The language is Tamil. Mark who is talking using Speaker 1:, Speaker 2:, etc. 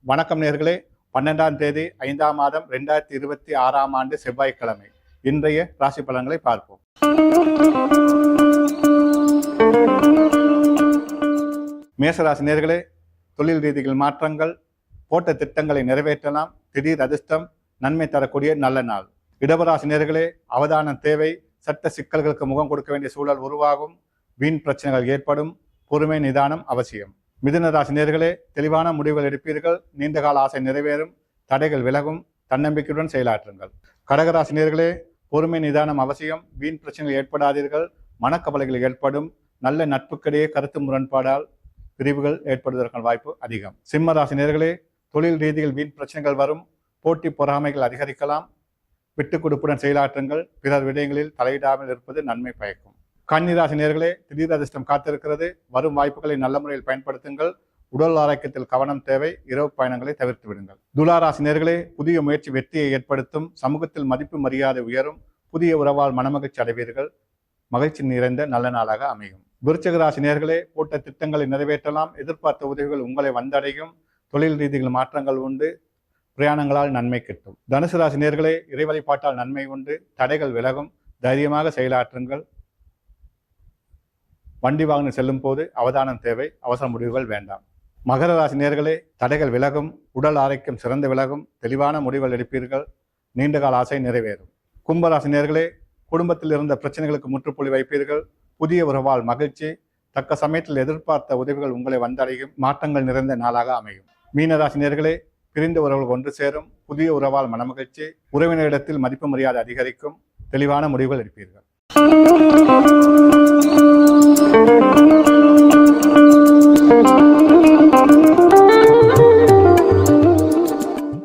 Speaker 1: வணக்கம் நேர்களே. 12ஆம் தேதி 5ஆம் மாதம் 2026ஆம் ஆண்டு செவ்வாய்க்கிழமை இன்றைய ராசி பலன்களை பார்ப்போம். மேசராசி நேர்களே, தொழில் ரீதியில் மாற்றங்கள், போட்ட திட்டங்களை நிறைவேற்றலாம். திடீர் அதிர்ஷ்டம், நன்மை தரக்கூடிய நல்ல நாள். இடவராசி நேர்களே, அவதானம் தேவை. சட்ட சிக்கல்களுக்கு முகம் கொடுக்க வேண்டிய சூழல் உருவாகும். வீண் பிரச்சனைகள் ஏற்படும். பொறுமை நிதானம் அவசியம். மிதுன ராசி நேர்களே, தெளிவான முடிவுகள் எடுப்பீர்கள். நீண்டகால ஆசை நிறைவேறும். தடைகள் விலகும். தன்னம்பிக்கையுடன் செயலாற்றுங்கள். கடகராசி நேர்களே, பொறுமை நிதானம் அவசியம். வீண் பிரச்சனைகள் ஏற்படாதீர்கள். மனக்கவலைகள் ஏற்படும். நல்ல நட்புக்கிடையே கருத்து முரண்பாடால் பிரிவுகள் ஏற்படுவதற்கான வாய்ப்பு அதிகம். சிம்ம ராசி நேர்களே, தொழில் ரீதியில் வீண் பிரச்சனைகள் வரும். போட்டி பொறாமைகள் அதிகரிக்கலாம். விட்டுக் கொடுப்புடன் செயலாற்றுங்கள். பிறர் விடயங்களில் தலையிடாமல் இருப்பது நன்மை பயக்கும். கன்னிராசி நேர்களே, திடீர் அதிர்ஷ்டம் காத்திருக்கிறது. வரும் வாய்ப்புகளை நல்ல முறையில் பயன்படுத்துங்கள். உடல் ஆரோக்கியத்தில் கவனம் தேவை. இரவு பயணங்களை தவிர்த்து விடுங்கள். துளாராசி நேர்களே, புதிய முயற்சி வெற்றியை ஏற்படுத்தும். சமூகத்தில் மதிப்பு மரியாதை உயரும். புதிய உறவால் மனமகிழ்ச்சி அடைவீர்கள். மகிழ்ச்சி நிறைந்த நல்ல நாளாக அமையும். விருச்சிக ராசி நேர்களே, போட்ட திட்டங்களை நிறைவேற்றலாம். எதிர்பார்த்த உதவிகள் உங்களை வந்தடையும். தொழில் ரீதியில் மாற்றங்கள் உண்டு. பிரயாணங்களால் நன்மை கிட்டும். தனுசு ராசி நேர்களே, இறை வழிபாட்டால் நன்மை உண்டு. தடைகள் விலகும். தைரியமாக செயலாற்றுங்கள். வண்டி வாகனம் செல்லும் போது அவதானம் தேவை. அவசர முடிவுகள் வேண்டாம். மகர ராசி நேர்களே, தடைகள் விலகும். உடல் ஆரோக்கியம் சிறந்து விலகும். தெளிவான முடிவுகள் எடுப்பீர்கள். நீண்டகால ஆசை நிறைவேறும். கும்பராசி நேர்களே, குடும்பத்தில் இருந்த பிரச்சனைகளுக்கு முற்றுப்புள்ளி வைப்பீர்கள். புதிய உறவால் மகிழ்ச்சி. தக்க சமயத்தில் எதிர்பார்த்த உதவிகள் உங்களை வந்தடையும். மாற்றங்கள் நிறைந்த நாளாக அமையும். மீனராசி நேர்களே, பிரிந்த உறவுகள் ஒன்று சேரும். புதிய உறவால் மனமகிழ்ச்சி. உறவினரிடத்தில் மதிப்பு மரியாதை அதிகரிக்கும். தெளிவான முடிவுகள் எடுப்பீர்கள்.